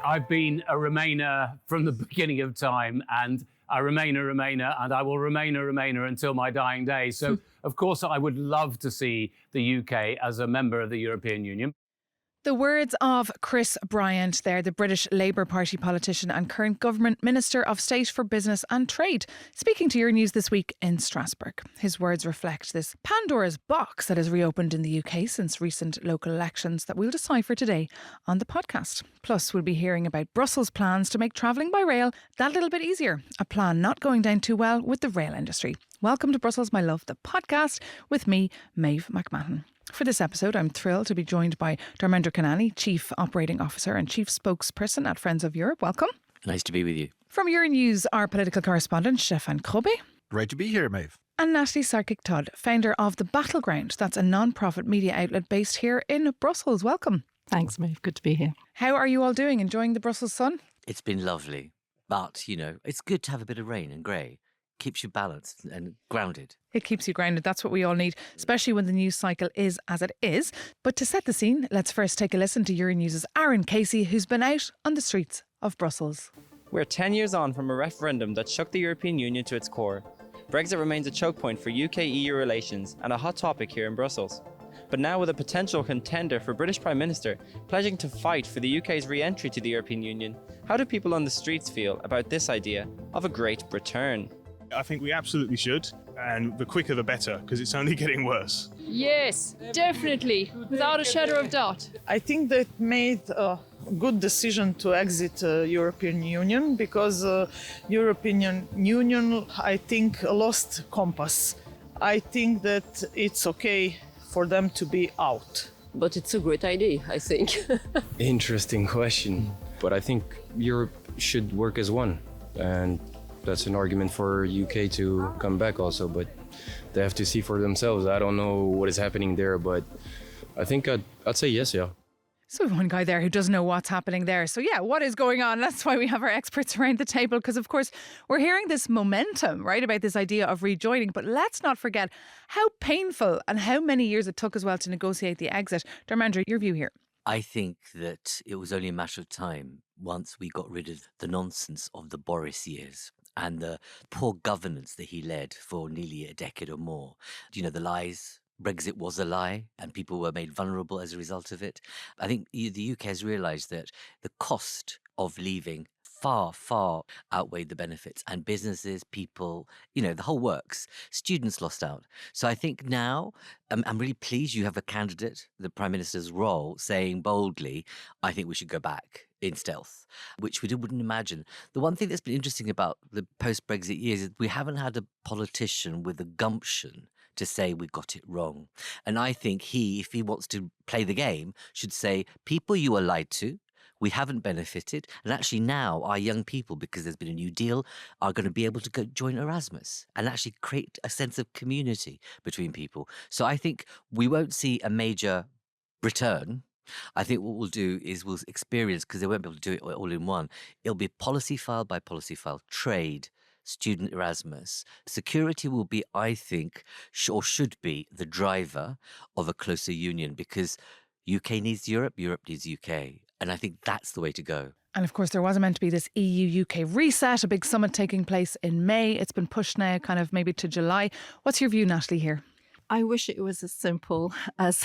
I've been a Remainer from the beginning of time, and I remain a Remainer, and I will remain a Remainer until my dying day. So, of course, I would love to see the UK as a member of the European Union. The words of Chris Bryant there, the British Labour Party politician and current Government Minister of State for Business and Trade, speaking to Euronews this week in Strasbourg. His words reflect this Pandora's box that has reopened in the UK since recent local elections that we'll decipher today on the podcast. Plus, we'll be hearing about Brussels' plans to make travelling by rail that little bit easier, a plan not going down too well with the rail industry. Welcome to Brussels, My Love, the podcast with me, Méabh Mc Mahon. For this episode, I'm thrilled to be joined by Dharmendra Kanani, Chief Operating Officer and Chief Spokesperson at Friends of Europe. Welcome. Nice to be with you. From Euronews, our political correspondent, Stefan Grobe. Great to be here, Méabh. And Natalie Sarkic-Todd, founder of The Battleground. That's a non-profit media outlet based here in Brussels. Welcome. Thanks, Méabh. Good to be here. How are you all doing? Enjoying the Brussels sun? It's been lovely. But, it's good to have a bit of rain and grey. Keeps you balanced and grounded. It keeps you grounded. That's what we all need, especially when the news cycle is as it is. But to set the scene, let's first take a listen to Euronews' Aaron Casey, who's been out on the streets of Brussels. We're 10 years on from a referendum that shook the European Union to its core. Brexit remains a choke point for UK-EU relations and a hot topic here in Brussels. But now with a potential contender for British Prime Minister pledging to fight for the UK's re-entry to the European Union, how do people on the streets feel about this idea of a great return? I think we absolutely should, and the quicker the better, because it's only getting worse. Yes, definitely, without a shadow of doubt. I think they made a good decision to exit European Union because European Union, I think, lost compass. I think that it's okay for them to be out. But it's a great idea, I think. Interesting question, but I think Europe should work as one, and that's an argument for UK to come back also, but they have to see for themselves. I don't know what is happening there, but I think I'd say yes, yeah. So we have one guy there who doesn't know what's happening there. So yeah, what is going on? That's why we have our experts around the table, because of course we're hearing this momentum, right, about this idea of rejoining. But let's not forget how painful and how many years it took as well to negotiate the exit. Dharmendra, your view here. I think that it was only a matter of time once we got rid of the nonsense of the Boris years and the poor governance that he led for nearly a decade or more. The lies. Brexit was a lie and people were made vulnerable as a result of it. I think the UK has realised that the cost of leaving far, far outweighed the benefits, and businesses, people, the whole works. Students lost out. So I think now I'm really pleased you have a candidate, the Prime Minister's role, saying boldly, I think we should go back in stealth, which we wouldn't imagine. The one thing that's been interesting about the post-Brexit years is we haven't had a politician with the gumption to say we got it wrong. And I think if he wants to play the game, should say, people you were lied to, we haven't benefited. And actually now our young people, because there's been a new deal, are going to be able to go join Erasmus and actually create a sense of community between people. So I think we won't see a major return. I think what we'll do is we'll experience, because they won't be able to do it all in one, it'll be policy file by policy file, trade, student Erasmus. Security will be, I think, or should be, the driver of a closer union, because UK needs Europe, Europe needs UK. And I think that's the way to go. And of course, there was meant to be this EU-UK reset, a big summit taking place in May. It's been pushed now kind of maybe to July. What's your view, Natalie, here? I wish it was as simple as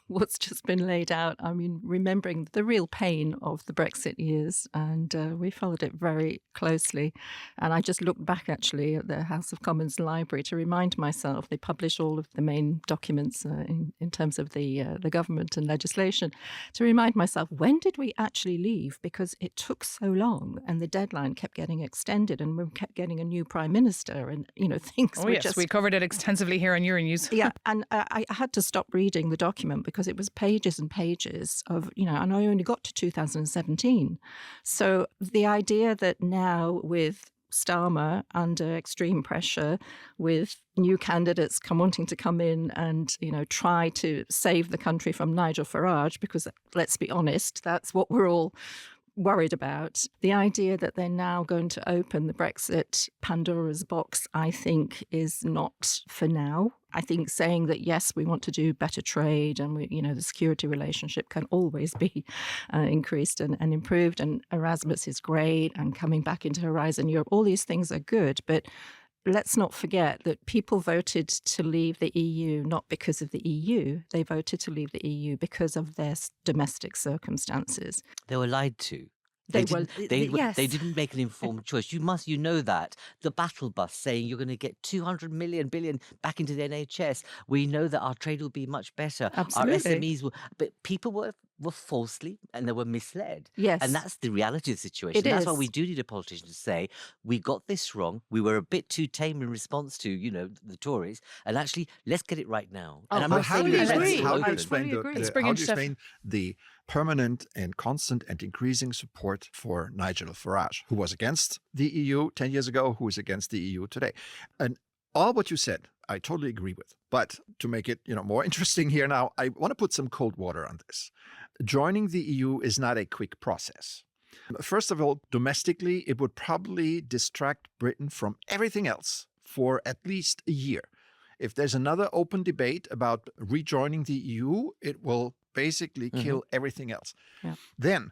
what's just been laid out. I mean, remembering the real pain of the Brexit years, and we followed it very closely. And I just looked back actually at the House of Commons library to remind myself. They publish all of the main documents in terms of the government and legislation, to remind myself, when did we actually leave? Because it took so long and the deadline kept getting extended and we kept getting a new Prime Minister and, things were just... we covered it extensively here on Euronews. Yeah, and I had to stop reading the document because it was pages and pages of, and I only got to 2017. So the idea that now with Starmer under extreme pressure, with new candidates wanting to come in and, try to save the country from Nigel Farage, because let's be honest, that's what we're all worried about. The idea that they're now going to open the Brexit Pandora's box, I think, is not for now. I think saying that, yes, we want to do better trade and, the security relationship can always be increased and improved. And Erasmus is great, and coming back into Horizon Europe, all these things are good. But let's not forget that people voted to leave the EU not because of the EU. They voted to leave the EU because of their domestic circumstances. They were lied to. Yes. They didn't make an informed choice. You know that. The battle bus saying you're going to get 200 billion back into the NHS. We know that our trade will be much better. Absolutely. Our SMEs will. But people were falsely and they were misled. Yes. And that's the reality of the situation. That's why we do need a politician to say, we got this wrong. We were a bit too tame in response to, the Tories. And actually, let's get it right now. And I'm not saying How do you Let's explain the permanent and constant and increasing support for Nigel Farage, who was against the EU 10 years ago, who is against the EU today? And all what you said, I totally agree with. But to make it, more interesting here now, I want to put some cold water on this. Joining the EU is not a quick process. First of all, domestically, it would probably distract Britain from everything else for at least a year. If there's another open debate about rejoining the EU, it will basically kill everything else. Yeah. Then,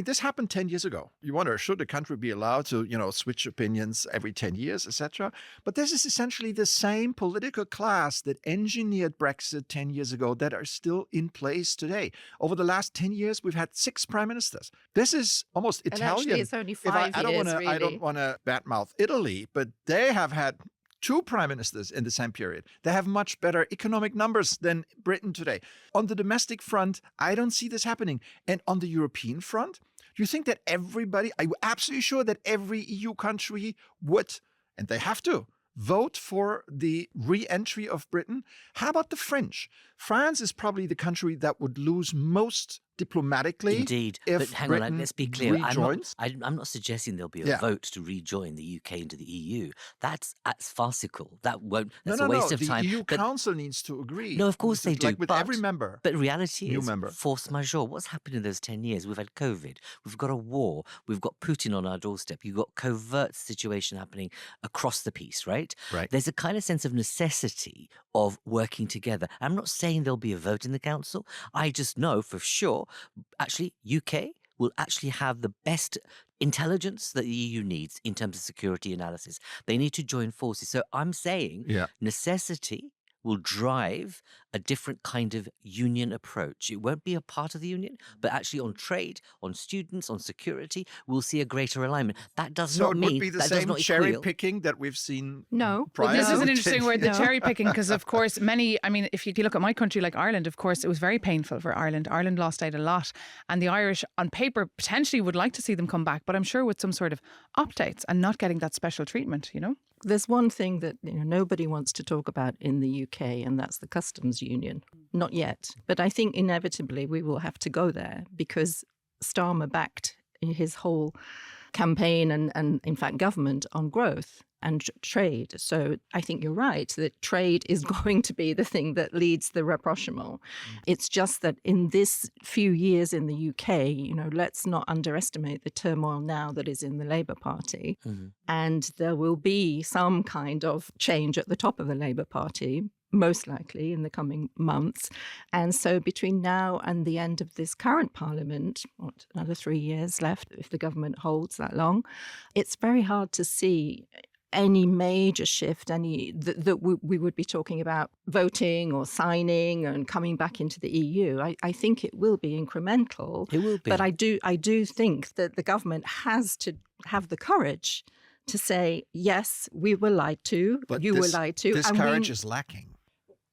this happened 10 years ago. You wonder, should a country be allowed to, switch opinions every 10 years, etc.? But this is essentially the same political class that engineered Brexit 10 years ago that are still in place today. Over the last 10 years, we've had 6 prime ministers. This is almost Italian. And actually, it's only 5 years, I don't want to badmouth Italy, but they have had 2 prime ministers in the same period. They have much better economic numbers than Britain today. On the domestic front, I don't see this happening. And on the European front, do you think that I'm absolutely sure that every EU country would, and they have to, vote for the re-entry of Britain? How about the French? France is probably the country that would lose most diplomatically. Indeed. If but hang Britain on, let's be clear. rejoins. I'm not suggesting there'll be a vote to rejoin the UK into the EU. That's farcical. That's a waste of time. The EU Council needs to agree. No, of course they do. Like with every member. But reality new is member. Force majeure. What's happened in those 10 years? We've had COVID. We've got a war. We've got Putin on our doorstep. You've got covert situation happening across the piece, right? Right. There's a kind of sense of necessity of working together. I'm not saying there'll be a vote in the council. I just know for sure, actually, UK will actually have the best intelligence that the EU needs in terms of security analysis. They need to join forces. So I'm saying necessity will drive a different kind of union approach. It won't be a part of the union, but actually on trade, on students, on security, we'll see a greater alignment. That does not mean it would be the same cherry picking that we've seen prior. This is an interesting word, the cherry picking, because of course if you look at my country like Ireland, of course it was very painful for Ireland. Ireland lost out a lot, and the Irish on paper potentially would like to see them come back, but I'm sure with some sort of opt-outs and not getting that special treatment, There's one thing that nobody wants to talk about in the UK, and that's the customs union. Not yet. But I think inevitably we will have to go there, because Starmer backed his whole campaign and in fact, government on growth and trade. So I think you're right that trade is going to be the thing that leads the rapprochement. It's just that in this few years in the UK, let's not underestimate the turmoil now that is in the Labour Party. And there will be some kind of change at the top of the Labour Party, most likely in the coming months. And so between now and the end of this current parliament, another 3 years left if the government holds that long, it's very hard to see any major shift, that we would be talking about voting or signing and coming back into the EU. I think it will be incremental. It will be. But I do think that the government has to have the courage to say, yes, we were lied to, but were lied to. This courage is lacking.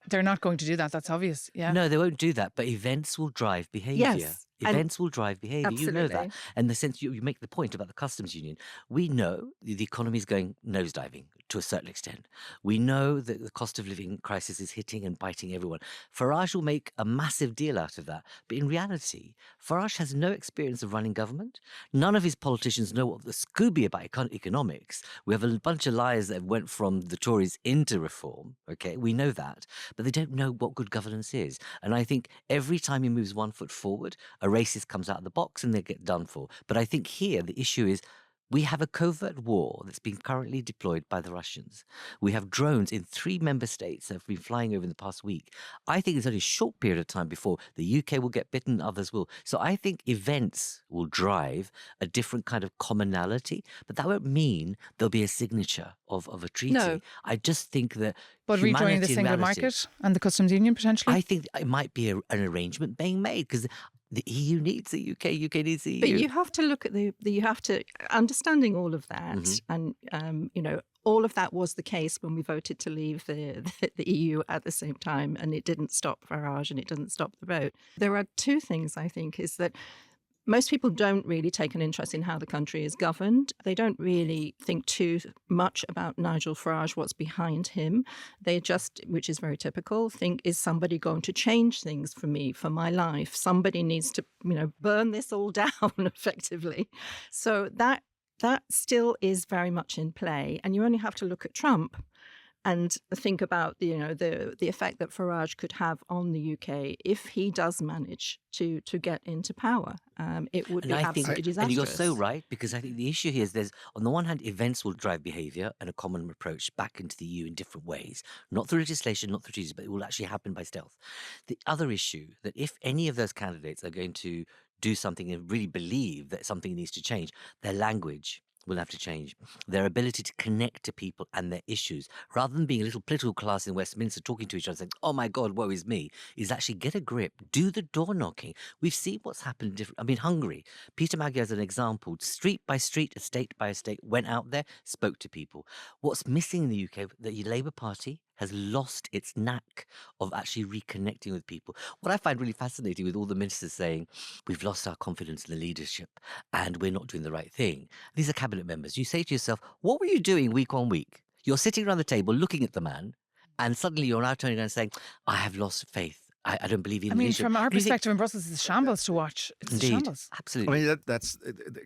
They're not going to do that. That's obvious. Yeah. No, they won't do that. But events will drive behaviour. Yes. Events will drive behaviour. Absolutely. You know that. And the sense you make the point about the customs union. We know the economy is going nosediving to a certain extent. We know that the cost of living crisis is hitting and biting everyone. Farage will make a massive deal out of that. But in reality, Farage has no experience of running government. None of his politicians know what the Scooby about economics. We have a bunch of liars that went from the Tories into reform. Okay, we know that. But they don't know what good governance is. And I think every time he moves one foot forward, a racist comes out of the box and they get done for. But I think here the issue is We have a covert war that's being currently deployed by the Russians. We have drones in 3 member states that have been flying over in the past week. I think it's only a short period of time before the UK will get bitten, others will. So I think events will drive a different kind of commonality, but that won't mean there'll be a signature of a treaty. No. I just think that But rejoining the humanity in single reality- market and the customs union potentially? I think it might be an arrangement being made because the EU needs the UK, UK needs the EU. But you have to look at you have to, understanding all of that, and, all of that was the case when we voted to leave the EU at the same time, and it didn't stop Farage and it didn't stop the vote. There are 2 things, I think, is that most people don't really take an interest in how the country is governed. They don't really think too much about Nigel Farage, what's behind him. They just, which is very typical, think, is somebody going to change things for me, for my life? Somebody needs to, burn this all down effectively. So that still is very much in play. And you only have to look at Trump and think about the effect that Farage could have on the UK if he does manage to get into power. It would be absolutely disastrous. And you're so right, because I think the issue here is there's, on the one hand, events will drive behaviour and a common approach back into the EU in different ways, not through legislation, not through treaties, but it will actually happen by stealth. The other issue, that if any of those candidates are going to do something and really believe that something needs to change, their language will have to change. Their ability to connect to people and their issues, rather than being a little political class in Westminster talking to each other saying, oh my God, woe is me, is actually get a grip, do the door knocking. We've seen what's happened. Hungary, Peter Magyar as an example, street by street, estate by estate, went out there, spoke to people. What's missing in the UK, the Labour Party has lost its knack of actually reconnecting with people. What I find really fascinating with all the ministers saying, we've lost our confidence in the leadership and we're not doing the right thing. These are cabinet members. You say to yourself, what were you doing week on week? You're sitting around the table looking at the man and suddenly you're now turning around and saying, I have lost faith. I don't believe in leadership. From our perspective in Brussels, it's a shambles to watch. It's Indeed, a shambles. Absolutely. That's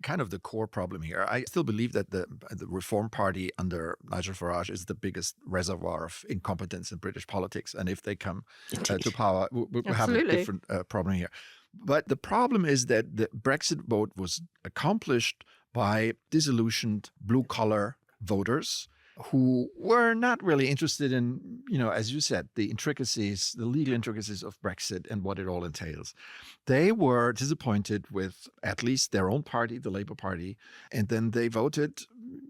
kind of the core problem here. I still believe that the Reform Party under Nigel Farage is the biggest reservoir of incompetence in British politics. And if they come to power, we'll have a different problem here. But the problem is that the Brexit vote was accomplished by disillusioned blue-collar voters who were not really interested in, as you said, the intricacies, the legal intricacies of Brexit and what it all entails. They were disappointed with at least their own party, the Labour Party, and then they voted,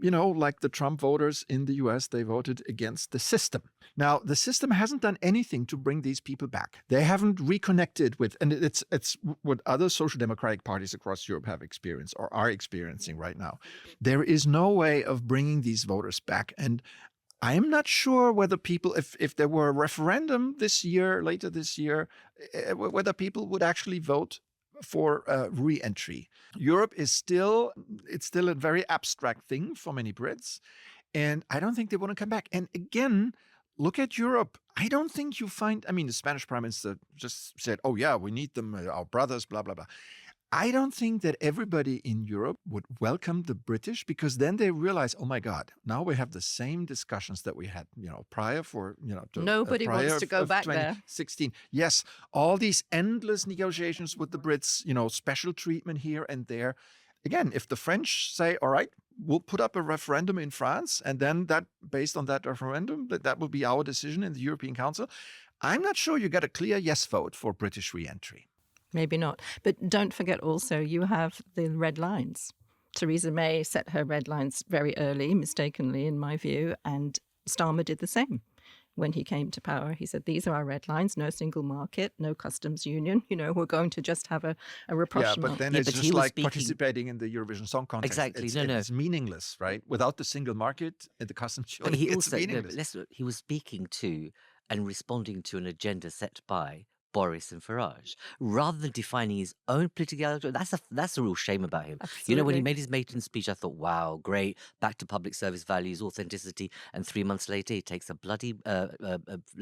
like the Trump voters in the US, they voted against the system. Now, the system hasn't done anything to bring these people back. They haven't reconnected with, and it's what other social democratic parties across Europe have experienced or are experiencing right now. There is no way of bringing these voters back. And I'm not sure whether people, if there were a referendum later this year, whether people would actually vote for re-entry. Europe is still a very abstract thing for many Brits. And I don't think they want to come back. And again, look at Europe. I don't think you find, the Spanish Prime Minister just said, oh yeah, we need them, our brothers, blah, blah, blah. I don't think that everybody in Europe would welcome the British, because then they realize, oh my God, now we have the same discussions that we had, prior for, nobody wants to go back there. 2016. Yes, all these endless negotiations with the Brits, special treatment here and there. Again, if the French say, all right, we'll put up a referendum in France, and then that, based on that referendum, that will be our decision in the European Council. I'm not sure you get a clear yes vote for British re-entry. Maybe not. But don't forget also, you have the red lines. Theresa May set her red lines very early, mistakenly, in my view, and Starmer did the same. When he came to power, he said, these are our red lines, no single market, no customs union. We're going to just have a rapprochement. Yeah, but then it's just like participating in the Eurovision Song Contest. Exactly. It's meaningless, right? Without the single market and the customs union, it's meaningless. He was speaking to and responding to an agenda set by Boris and Farage, rather than defining his own political. That's a real shame about him. Absolutely. When he made his maiden speech, I thought, wow, great, back to public service values, authenticity, and 3 months later he takes a bloody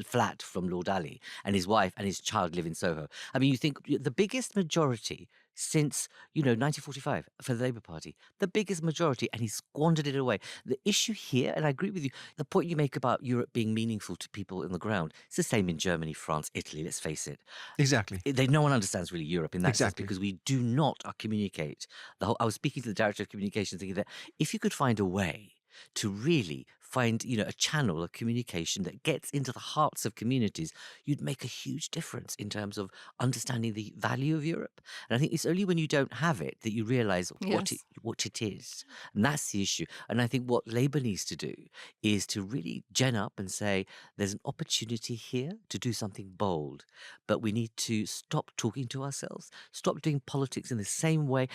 flat from Lord Ali, and his wife and his child live in Soho. You think the biggest majority since, 1945 for the Labour Party, the biggest majority, and he squandered it away. The issue here, and I agree with you, the point you make about Europe being meaningful to people on the ground, it's the same in Germany, France, Italy, let's face it. Exactly. No one understands really Europe in that sense Exactly. because we do not communicate. I was speaking to the director of communications thinking that if you could find a way to really find, a channel of communication that gets into the hearts of communities, you'd make a huge difference in terms of understanding the value of Europe. And I think it's only when you don't have it that you realize Yes. what it is. And that's the issue. And I think what Labour needs to do is to really gen up and say, there's an opportunity here to do something bold, but we need to stop talking to ourselves, stop doing politics in the same way.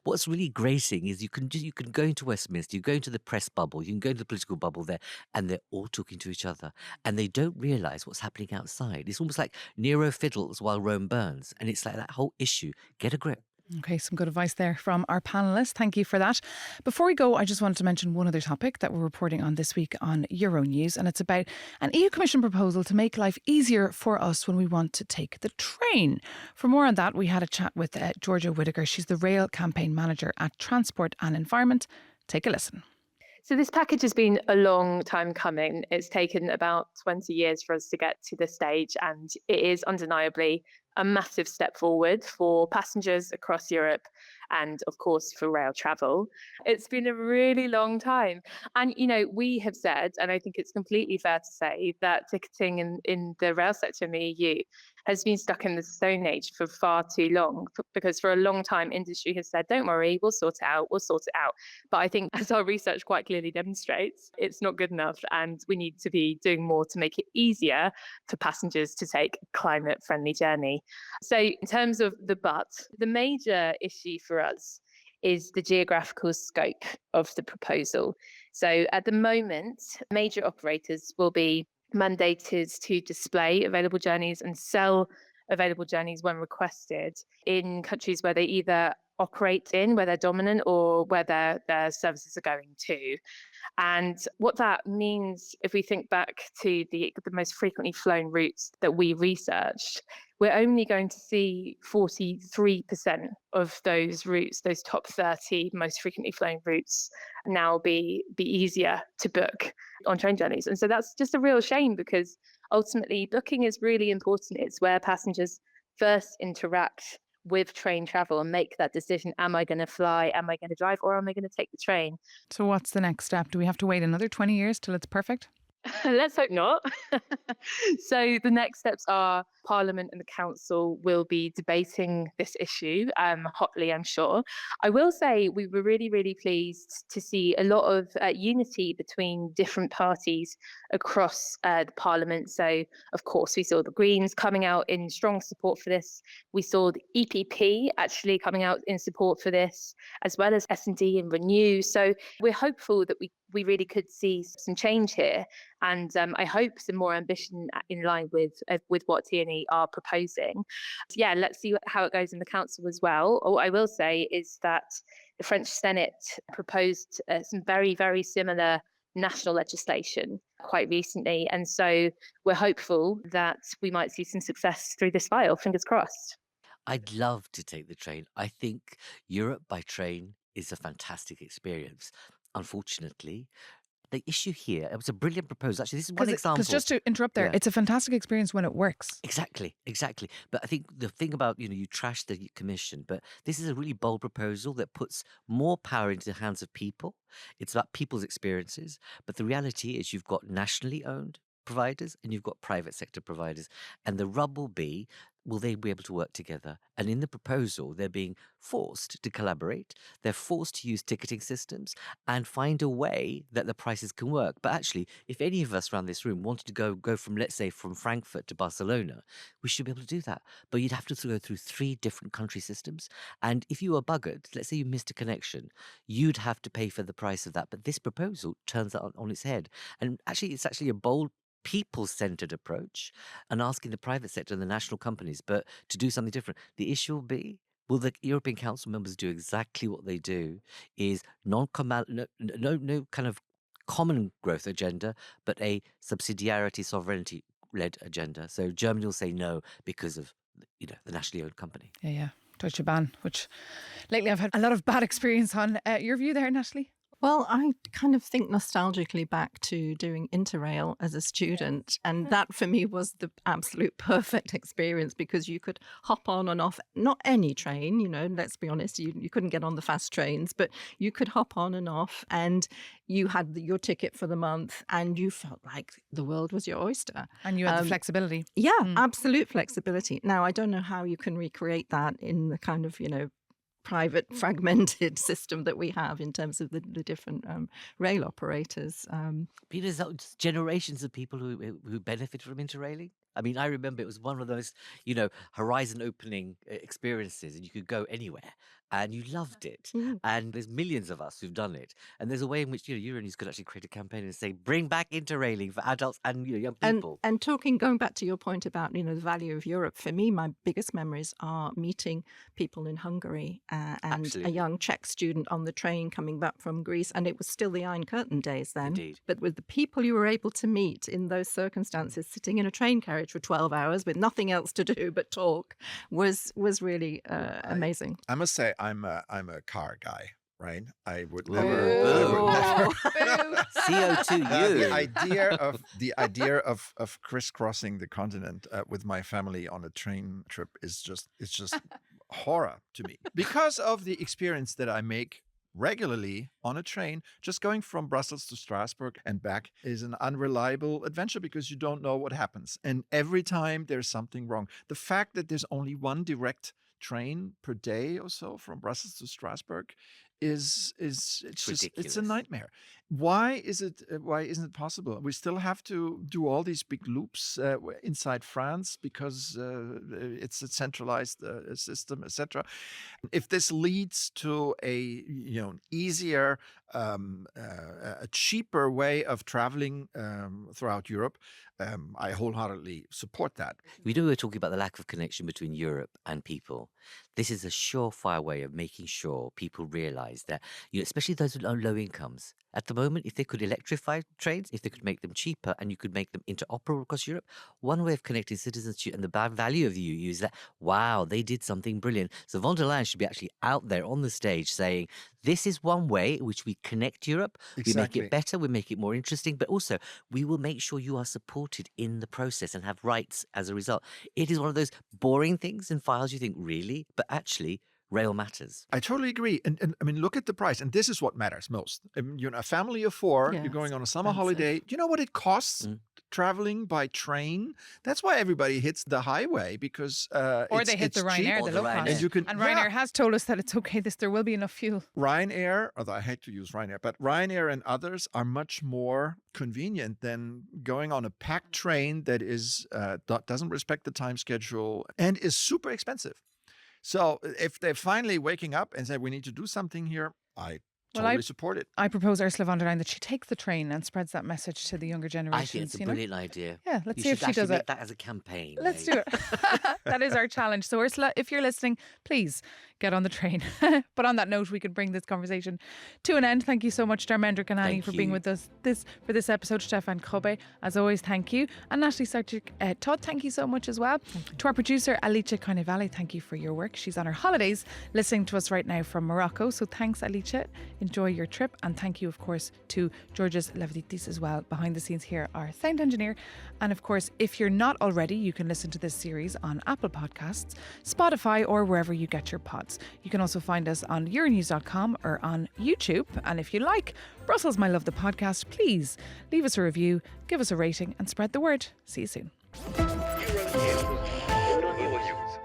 What's really grating is you can go into Westminster, you go into the press bubble, you can go into the political bubble there, and they're all talking to each other, and they don't realize what's happening outside. It's almost like Nero fiddles while Rome burns, and it's like that whole issue. Get a grip. Okay, some good advice there from our panellists. Thank you for that. Before we go, I just wanted to mention one other topic that we're reporting on this week on Euronews, and it's about an EU Commission proposal to make life easier for us when we want to take the train. For more on that, we had a chat with Georgia Whittaker. She's the rail campaign manager at Transport and Environment. Take a listen. So this package has been a long time coming. It's taken about 20 years for us to get to this stage, and it is undeniably a massive step forward for passengers across Europe and, of course, for rail travel. It's been a really long time. And, we have said, and I think it's completely fair to say, that ticketing in the rail sector in the EU has been stuck in the Stone Age for far too long, because for a long time, industry has said, don't worry, we'll sort it out. But I think, as our research quite clearly demonstrates, it's not good enough, and we need to be doing more to make it easier for passengers to take a climate-friendly journey. So in terms of the major issue for us is the geographical scope of the proposal. So at the moment, major operators will be mandated to display available journeys and sell available journeys when requested in countries where they either operate in, where they're dominant, or where their services are going to. And what that means, if we think back to the most frequently flown routes that we researched, we're only going to see 43% of those routes, those top 30 most frequently flown routes, now be easier to book on train journeys. And so that's just a real shame, because ultimately booking is really important. It's where passengers first interact with train travel and make that decision. Am I going to fly? Am I going to drive? Or am I going to take the train? So what's the next step? Do we have to wait another 20 years till it's perfect? Let's hope not. So the next steps are Parliament and the Council will be debating this issue hotly, I'm sure. I will say we were really, really pleased to see a lot of unity between different parties across the Parliament. So, of course, we saw the Greens coming out in strong support for this. We saw the EPP actually coming out in support for this, as well as S&D and Renew. So we're hopeful that we really could see some change here. And I hope some more ambition in line with what TNE are proposing. So yeah, let's see how it goes in the council as well. What I will say is that the French Senate proposed some very, very similar national legislation quite recently. And so we're hopeful that we might see some success through this file. Fingers crossed. I'd love to take the train. I think Europe by train is a fantastic experience. Unfortunately, the issue here, it was a brilliant proposal. Actually, this is one example. Because just to interrupt there, Yeah. it's a fantastic experience when it works. Exactly. But I think the thing about, you trash the commission, but this is a really bold proposal that puts more power into the hands of people. It's about people's experiences. But the reality is you've got nationally owned providers and you've got private sector providers. And the rub will be, will they be able to work together? And in the proposal, they're being forced to collaborate. They're forced to use ticketing systems and find a way that the prices can work. But actually, if any of us around this room wanted to go from, let's say, from Frankfurt to Barcelona, we should be able to do that. But you'd have to go through 3 different country systems. And if you were buggered, let's say you missed a connection, you'd have to pay for the price of that. But this proposal turns that on its head. And actually, it's actually a bold people-centered approach and asking the private sector and the national companies, but to do something different. The issue will be, will the European Council members do exactly what they do, is no kind of common growth agenda, but a subsidiarity, sovereignty-led agenda. So Germany will say no because of, the nationally owned company. Yeah. Deutsche Bahn, which lately I've had a lot of bad experience on. Your view there, Natalie? Well, I kind of think nostalgically back to doing Interrail as a student. And that for me was the absolute perfect experience because you could hop on and off, not any train, you know, let's be honest, you couldn't get on the fast trains, but you could hop on and off and you had your ticket for the month and you felt like the world was your oyster. And you had the flexibility. Yeah, absolute flexibility. Now, I don't know how you can recreate that in the kind of, you know, private fragmented system that we have in terms of the different rail operators. There's generations of people who benefit from interrailing. I mean, I remember it was one of those, you know, horizon opening experiences, and you could go anywhere, and you loved it. And there's millions of us who've done it. And there's a way in which, you know, Euronews could actually create a campaign and say, bring back interrailing for adults and, you know, young people. And going back to your point about, you know, the value of Europe, for me, my biggest memories are meeting people in Hungary and Absolutely. a young Czech student on the train coming back from Greece. And it was still the Iron Curtain days then. Indeed. But with the people you were able to meet in those circumstances, sitting in a train carriage for 12 hours with nothing else to do but talk was really amazing. I must say, I'm a car guy, right? I would Ooh. never. CO2 The idea of crisscrossing the continent with my family on a train trip is just horror to me because of the experience that I make regularly on a train. Just going from Brussels to Strasbourg and back is an unreliable adventure because you don't know what happens. And every time there's something wrong. The fact that there's only one direct train per day or so from Brussels to Strasbourg it's a nightmare. Why isn't it possible? We still have to do all these big loops inside France because it's a centralized system, etc. If this leads to a easier, a cheaper way of traveling throughout Europe, I wholeheartedly support that. We know we're talking about the lack of connection between Europe and people. This is a surefire way of making sure people realize that, especially those with low incomes, at the moment, if they could electrify trains, if they could make them cheaper and you could make them interoperable across Europe, one way of connecting citizens to you and the bad value of the EU is that, wow, they did something brilliant. So von der Leyen should be actually out there on the stage saying, this is one way in which we connect Europe. Exactly. We make it better, we make it more interesting, but also we will make sure you are supported in the process and have rights as a result. It is one of those boring things and files you think, really? But actually, rail matters. I totally agree. And I mean, look at the price. And this is what matters most. A family of four, you're going on a summer holiday. Do you know what it costs traveling by train? That's why everybody hits the highway because or they hit the Ryanair, the low cost. And Ryanair has told us that it's okay. There will be enough fuel. Ryanair, although I hate to use Ryanair, but Ryanair and others are much more convenient than going on a packed train that doesn't respect the time schedule and is super expensive. So if they're finally waking up and say, we need to do something here, I totally support it. I propose Ursula von der Leyen that she takes the train and spreads that message to the younger generations. I think it's a brilliant idea. Yeah, let's see if she does it. That as a campaign. Let's do it. That is our challenge. So Ursula, if you're listening, please get on the train. But on that note, we could bring this conversation to an end. Thank you so much, Dharmendra Kanani, for being with us for this episode. Stefan Grobe, as always, thank you. And Natalie Sarkic-Todd, thank you so much as well. To our producer, Alice Carnevale, thank you for your work. She's on her holidays listening to us right now from Morocco. So thanks, Alice. Enjoy your trip. And thank you, of course, to Georges Lavditis as well. Behind the scenes here, our sound engineer. And of course, if you're not already, you can listen to this series on Apple Podcasts, Spotify, or wherever you get your pods. You can also find us on Euronews.com or on YouTube. And if you like Brussels My Love the podcast, please leave us a review, give us a rating, and spread the word. See you soon. Euronews.